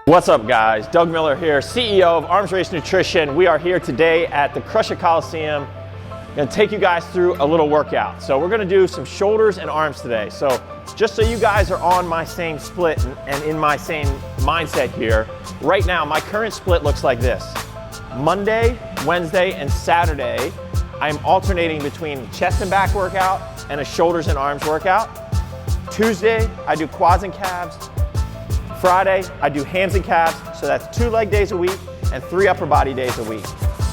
What's up, guys? Doug Miller here, CEO of Arms Race Nutrition. We are here today at the Crusher Coliseum. I'm gonna take you guys through a little workout. So we're gonna do some shoulders and arms today. So just so you guys are on my same split and in my same mindset here, right now my current split looks like this. Monday, Wednesday, and Saturday, I'm alternating between chest and back workout and a shoulders and arms workout. Tuesday, I do quads and calves. Friday, I do hams and calves, so that's 2 leg days a week and 3 upper body days a week.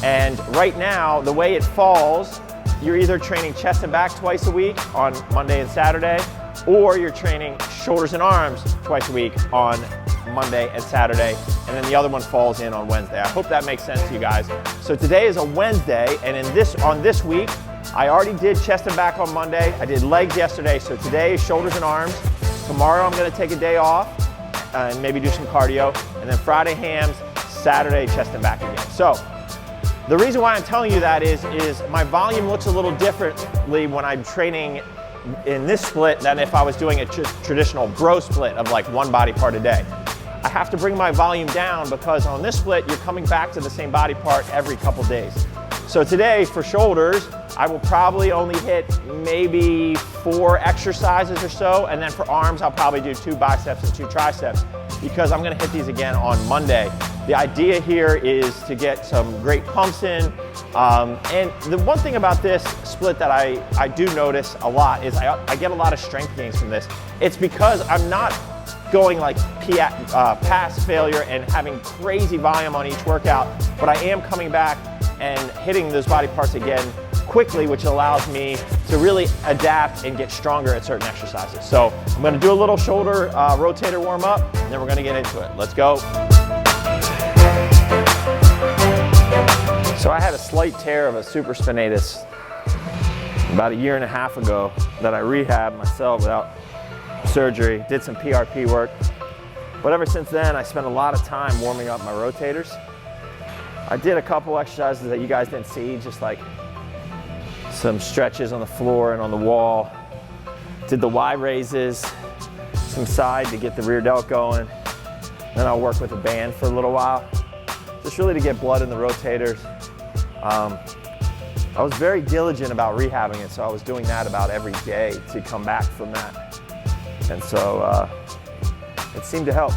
And right now, the way it falls, you're either training chest and back twice a week on Monday and Saturday, or you're training shoulders and arms twice a week on Monday and Saturday, and then the other one falls in on Wednesday. I hope that makes sense to you guys. So today is a Wednesday, and on this week, I already did chest and back on Monday. I did legs yesterday, so today is shoulders and arms. Tomorrow I'm gonna take a day off and maybe do some cardio, and then Friday hams, Saturday chest and back again. So the reason why I'm telling you that is my volume looks a little differently when I'm training in this split than if I was doing a traditional bro split of like 1 body part a day. I have to bring my volume down because on this split, you're coming back to the same body part every couple days. So today for shoulders, I will probably only hit maybe 4 exercises or so, and then for arms, I'll probably do 2 biceps and 2 triceps because I'm gonna hit these again on Monday. The idea here is to get some great pumps in, and the one thing about this split that I do notice a lot is I get a lot of strength gains from this. It's because I'm not going like pass failure and having crazy volume on each workout, but I am coming back and hitting those body parts again quickly, which allows me to really adapt and get stronger at certain exercises. So I'm gonna do a little shoulder rotator warm up, and then we're gonna get into it. Let's go. So I had a slight tear of a supraspinatus about 1.5 years ago that I rehabbed myself without surgery, did some PRP work. But ever since then, I spent a lot of time warming up my rotators. I did a couple exercises that you guys didn't see, just like some stretches on the floor and on the wall. Did the Y raises, some side to get the rear delt going. Then I'll work with a band for a little while, just really to get blood in the rotators. I was very diligent about rehabbing it, so I was doing that about every day to come back from that. And so it seemed to help.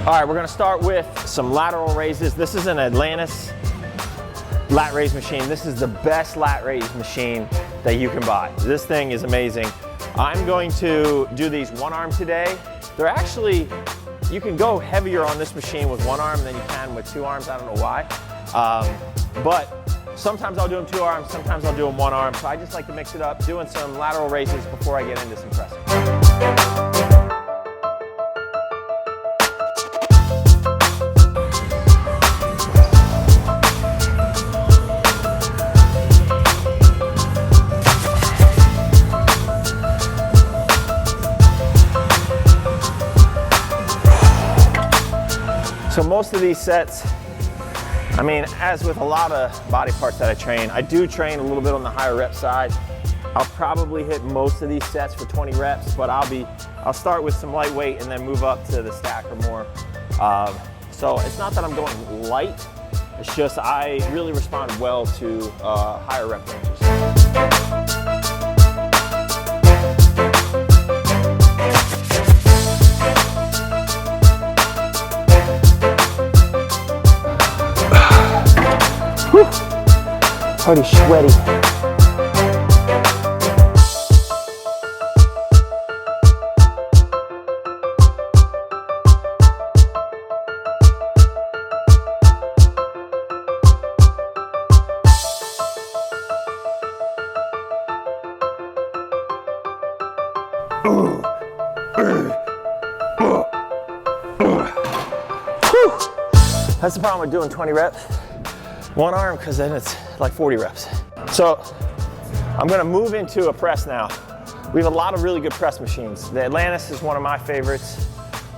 All right, we're gonna start with some lateral raises. This is an Atlantis lat raise machine. This is the best lat raise machine that you can buy. This thing is amazing. I'm going to do these 1 arm today. They're actually, you can go heavier on this machine with 1 arm than you can with 2 arms. I don't know why. But sometimes I'll do them 2 arms, sometimes I'll do them 1 arm. So I just like to mix it up, doing some lateral raises before I get into some pressing. So most of these sets, I mean, as with a lot of body parts that I train, I do train a little bit on the higher rep side. I'll probably hit most of these sets for 20 reps, but I'll start with some lightweight and then move up to the stack or more. So it's not that I'm going light, it's just I really respond well to higher rep ranges. Already sweaty. That's the problem with doing 20 reps. 1 arm, because then it's like 40 reps. So I'm gonna move into a press now. We have a lot of really good press machines. The Atlantis is one of my favorites.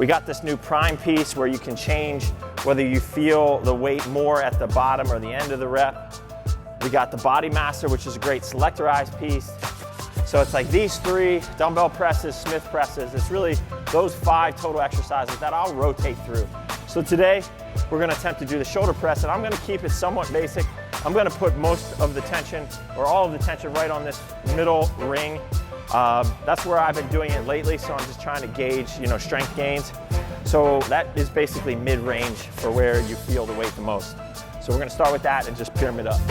We got this new prime piece where you can change whether you feel the weight more at the bottom or the end of the rep. We got the Body Master, which is a great selectorized piece. So it's like these 3 dumbbell presses, Smith presses. It's really those 5 total exercises that I'll rotate through. So today, we're gonna attempt to do the shoulder press, and I'm gonna keep it somewhat basic. I'm gonna put most of the tension, or all of the tension, right on this middle ring. That's where I've been doing it lately, so I'm just trying to gauge, strength gains. So that is basically mid-range for where you feel the weight the most. So we're gonna start with that and just pyramid up.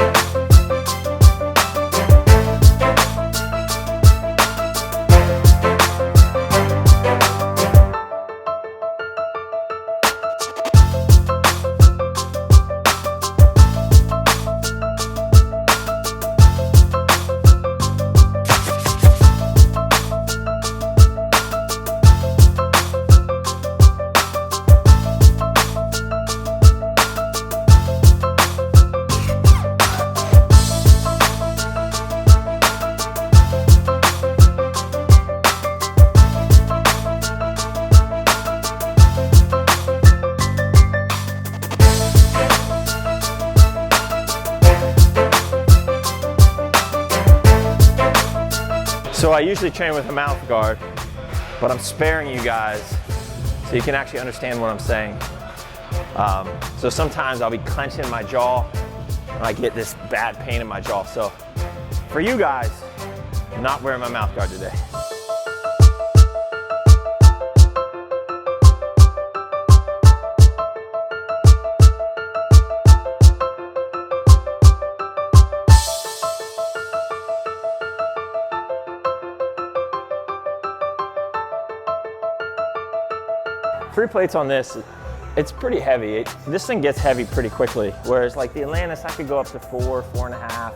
So I usually train with a mouth guard, but I'm sparing you guys so you can actually understand what I'm saying. So sometimes I'll be clenching my jaw and I get this bad pain in my jaw. So for you guys, I'm not wearing my mouth guard today. Three plates on this, it's pretty heavy. This thing gets heavy pretty quickly, whereas like the Atlantis, I could go up to 4, 4.5.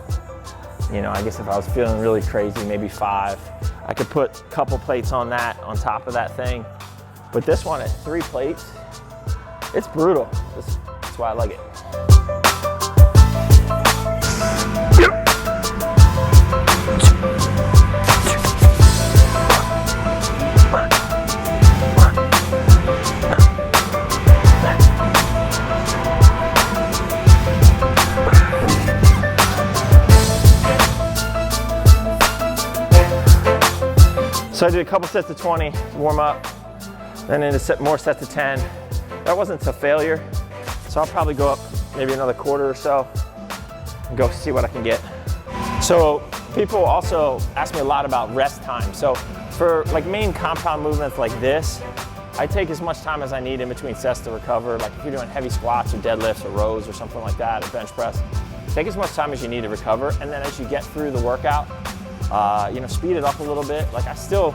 I guess if I was feeling really crazy, maybe 5. I could put a couple plates on that, on top of that thing. But this one at 3 plates, it's brutal. That's why I like it. So I did a couple sets of 20 to warm up, then into more sets of 10. That wasn't a failure, so I'll probably go up maybe another quarter or so and go see what I can get. So people also ask me a lot about rest time. So for like main compound movements like this, I take as much time as I need in between sets to recover. Like if you're doing heavy squats or deadlifts or rows or something like that, or bench press, take as much time as you need to recover. And then as you get through the workout, speed it up a little bit. Like I still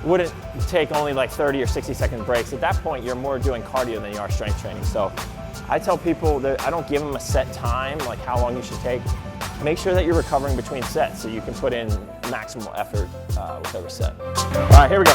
wouldn't take only like 30 or 60-second breaks. At that point, you're more doing cardio than you are strength training. So I tell people that I don't give them a set time, like how long you should take. Make sure that you're recovering between sets so you can put in maximal effort with every set. All right, here we go.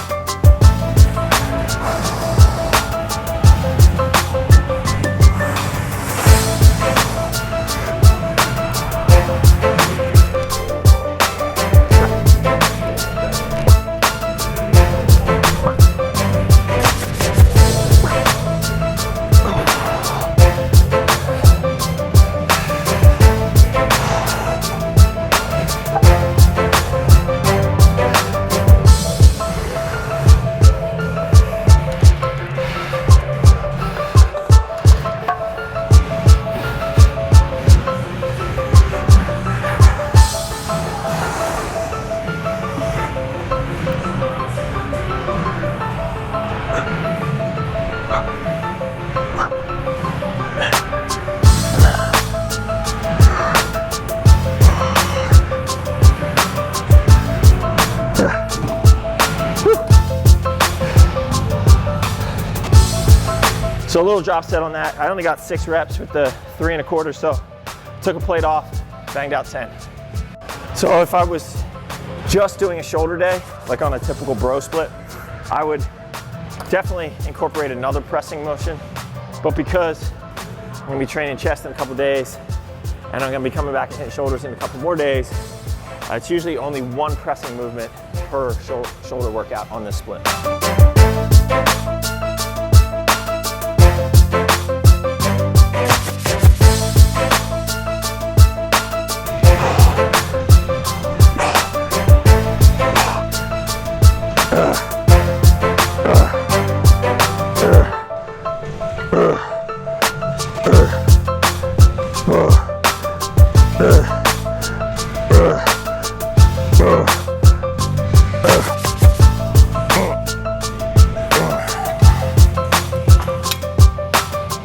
So a little drop set on that. I only got 6 reps with the 3 1/4, so took a plate off, banged out 10. So if I was just doing a shoulder day, like on a typical bro split, I would definitely incorporate another pressing motion. But because I'm gonna be training chest in a couple days, and I'm gonna be coming back and hitting shoulders in a couple more days, it's usually only 1 pressing movement per shoulder workout on this split.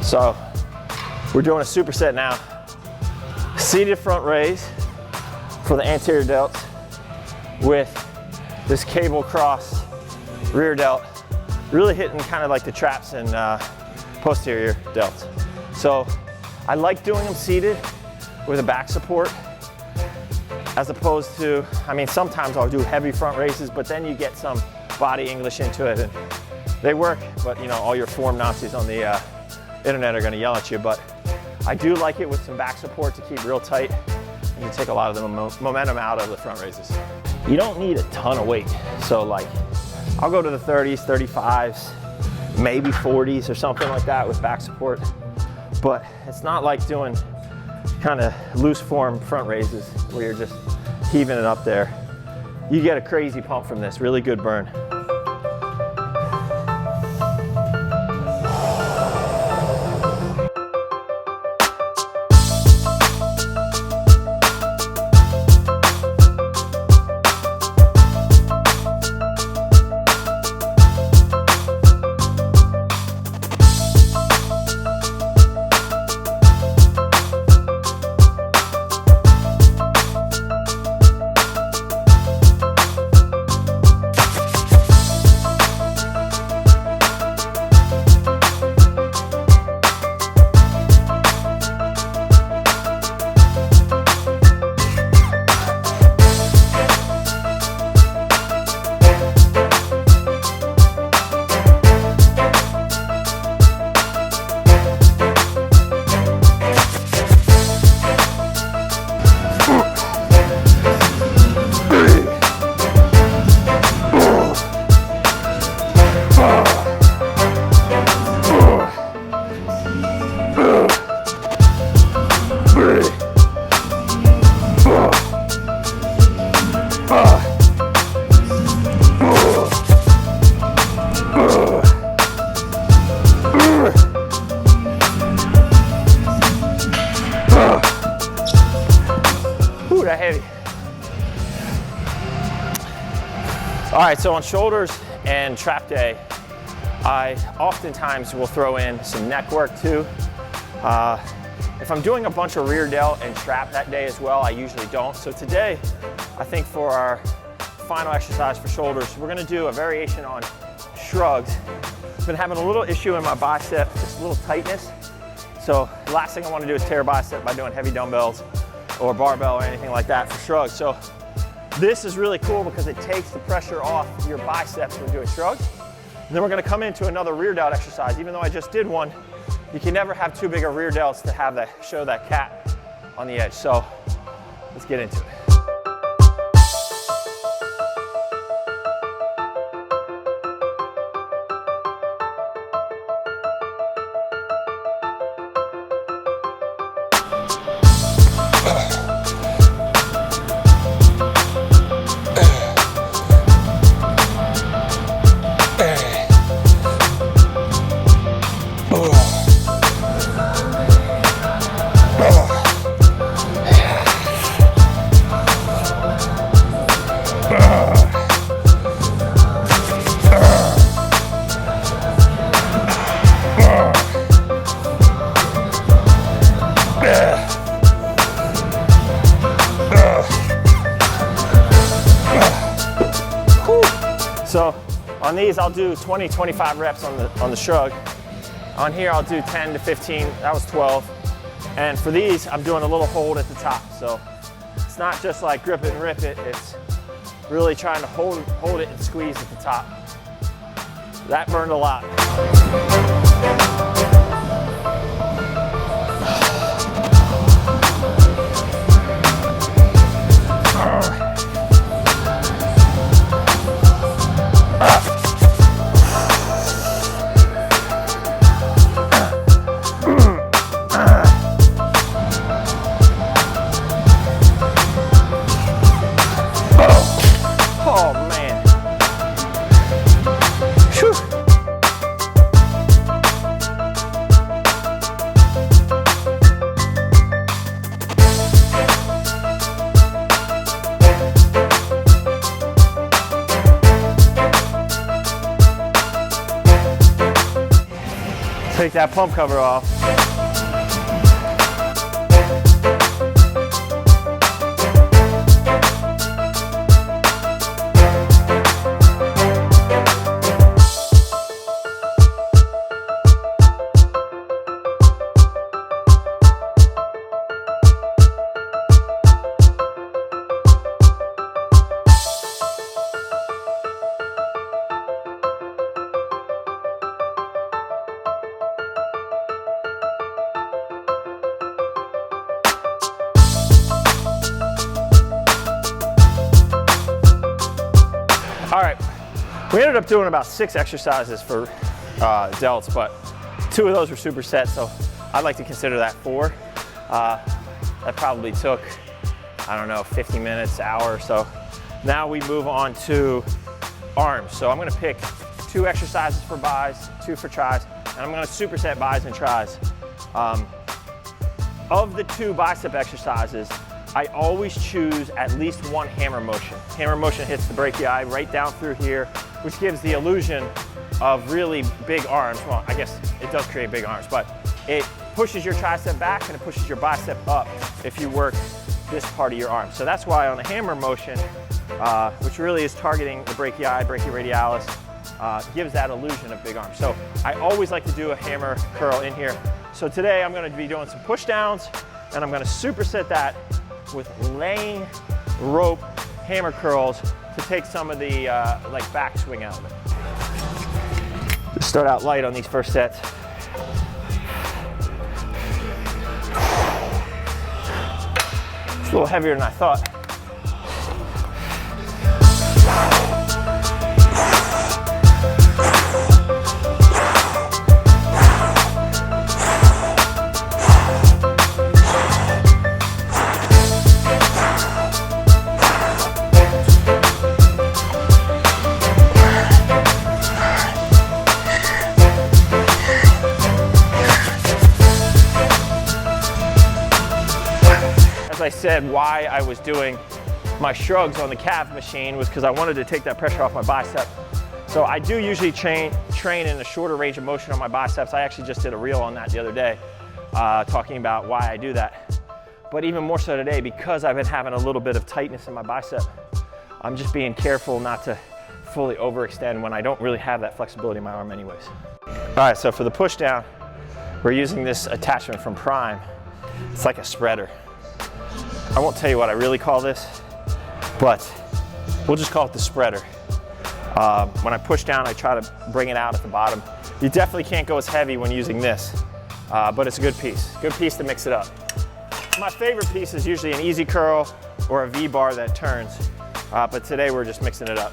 So we're doing a superset now. Seated front raise for the anterior delts with this cable cross rear delt, really hitting kind of like the traps and posterior delts. So I like doing them seated with a back support, as opposed to, I mean, sometimes I'll do heavy front raises, but then you get some body English into it, and they work, but you know, all your form Nazis on the internet are gonna yell at you, but I do like it with some back support to keep real tight and to take a lot of the momentum out of the front raises. You don't need a ton of weight. So like, I'll go to the 30s, 35s, maybe 40s or something like that with back support, but it's not like doing kind of loose form front raises where you're just heaving it up there. You get a crazy pump from this, really good burn. Ooh, that heavy. All right, so on shoulders and trap day, I oftentimes will throw in some neck work too. If I'm doing a bunch of rear delt and trap that day as well, I usually don't. So today, I think for our final exercise for shoulders, we're gonna do a variation on shrugs. I've been having a little issue in my bicep, just a little tightness. So the last thing I wanna do is tear bicep by doing heavy dumbbells or barbell or anything like that for shrugs. So this is really cool because it takes the pressure off your biceps when doing shrugs. And then we're gonna come into another rear delt exercise. Even though I just did one, you can never have too big of rear delts to have that, show that cat on the edge. So let's get into it. So on these, I'll do 20, 25 reps on the shrug. On here, I'll do 10 to 15, that was 12. And for these, I'm doing a little hold at the top. So it's not just like grip it and rip it, it's really trying to hold it and squeeze at the top. That burned a lot. Take that pump cover off. All right, we ended up doing about 6 exercises for delts, but 2 of those were supersets, so I'd like to consider that 4. That probably took, I don't know, 50 minutes, hour or so. Now we move on to arms. So I'm gonna pick 2 exercises for bis, 2 for tris, and I'm gonna superset bis and tris. Of the 2 bicep exercises, I always choose at least 1 hammer motion. Hammer motion hits the brachii right down through here, which gives the illusion of really big arms. Well, I guess it does create big arms, but it pushes your tricep back and it pushes your bicep up if you work this part of your arm. So that's why on the hammer motion, which really is targeting the brachii, brachioradialis, gives that illusion of big arms. So I always like to do a hammer curl in here. So today I'm gonna be doing some push downs, and I'm gonna superset that with laying rope hammer curls to take some of the like backswing out of it. Just start out light on these first sets. It's a little heavier than I thought. As I said, why I was doing my shrugs on the calf machine was because I wanted to take that pressure off my bicep. So I do usually train in a shorter range of motion on my biceps. I actually just did a reel on that the other day, talking about why I do that. But even more so today, because I've been having a little bit of tightness in my bicep, I'm just being careful not to fully overextend when I don't really have that flexibility in my arm anyways. All right, so for the push down, we're using this attachment from Prime. It's like a spreader. I won't tell you what I really call this, but we'll just call it the spreader. When I push down, I try to bring it out at the bottom. You definitely can't go as heavy when using this, but it's a good piece to mix it up. My favorite piece is usually an easy curl or a V-bar that turns, but today we're just mixing it up.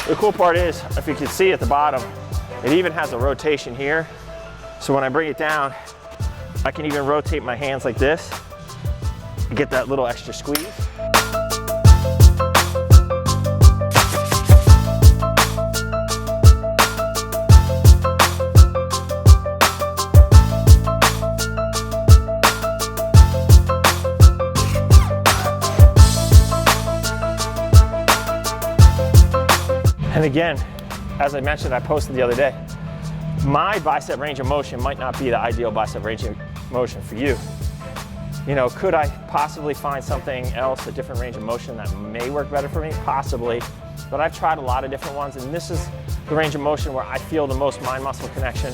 The cool part is, if you can see at the bottom, it even has a rotation here. So when I bring it down, I can even rotate my hands like this and get that little extra squeeze. And again, as I mentioned, I posted the other day, my bicep range of motion might not be the ideal bicep range of motion for you. You know, could I possibly find something else, a different range of motion that may work better for me? Possibly, but I've tried a lot of different ones, and this is the range of motion where I feel the most mind-muscle connection.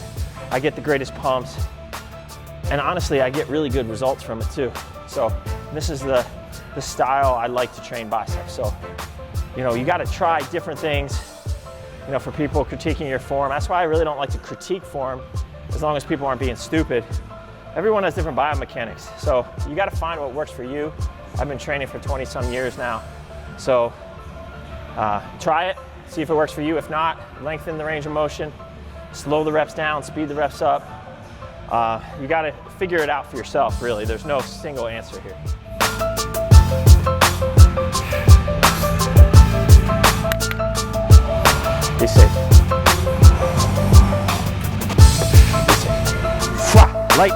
I get the greatest pumps, and honestly, I get really good results from it too. So this is the style I like to train biceps. So, you know, you gotta try different things. You know, for people critiquing your form, that's why I really don't like to critique form, as long as people aren't being stupid. Everyone has different biomechanics, so you gotta find what works for you. I've been training for 20 some years now, so try it, See if it works for you. If not, lengthen the range of motion, slow the reps down, speed the reps up. You gotta figure it out for yourself, really. There's no single answer here. Be safe. Be safe. Fwa, light.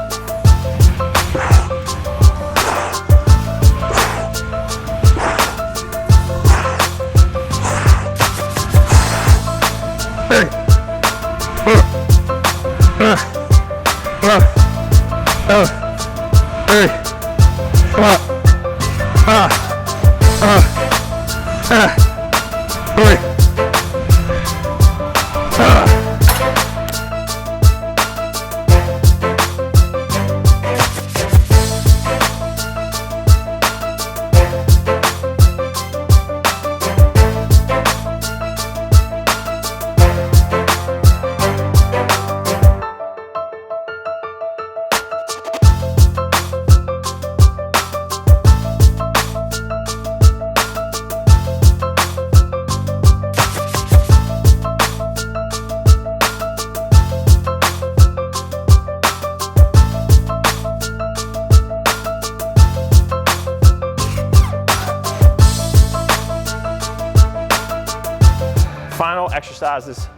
Final exercises.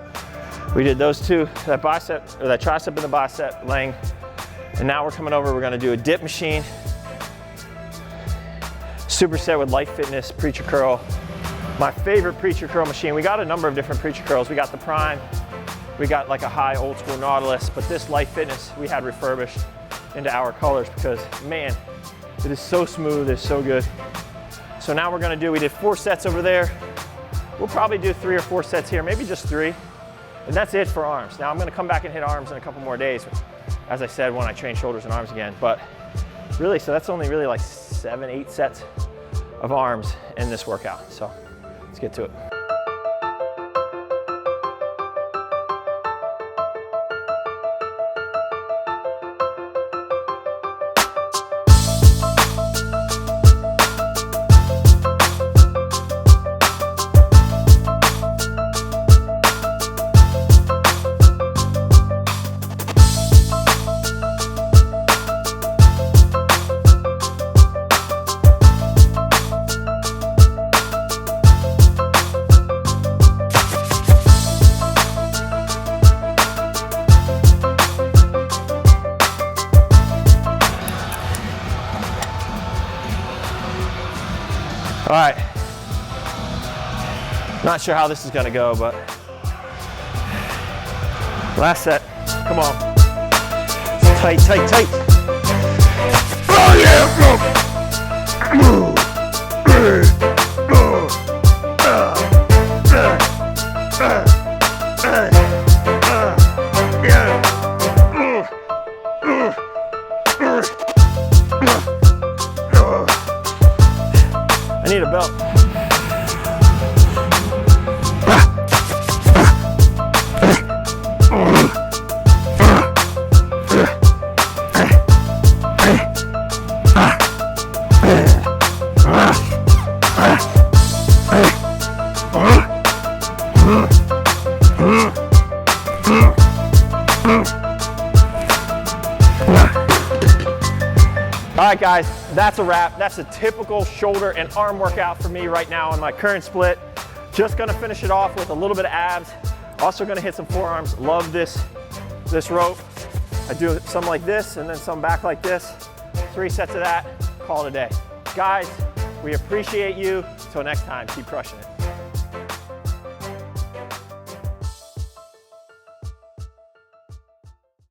We did those two, that bicep or that tricep and the bicep laying. And now we're coming over, we're gonna do a dip machine, superset with Life Fitness preacher curl. My favorite preacher curl machine. We got a number of different preacher curls. We got the Prime, we got like a high old school Nautilus, but this Life Fitness we had refurbished into our colors because man, it is so smooth, it's so good. So now we're gonna do, we did 4 sets over there. We'll probably do 3 or 4 sets here, maybe just 3. And that's it for arms. Now I'm gonna come back and hit arms in a couple more days, as I said, when I train shoulders and arms again. But really, so that's only really like 7, 8 sets of arms in this workout. So let's get to it. All right, not sure how this is gonna go, but last set, come on. Tight, tight, tight. Oh yeah, I need a belt. All right, guys, that's a wrap. That's a typical shoulder and arm workout for me right now on my current split. Just gonna finish it off with a little bit of abs. Also gonna hit some forearms. Love this rope. I do some like this and then some back like this. 3 sets of that, call it a day. Guys, we appreciate you. Till next time, keep crushing it.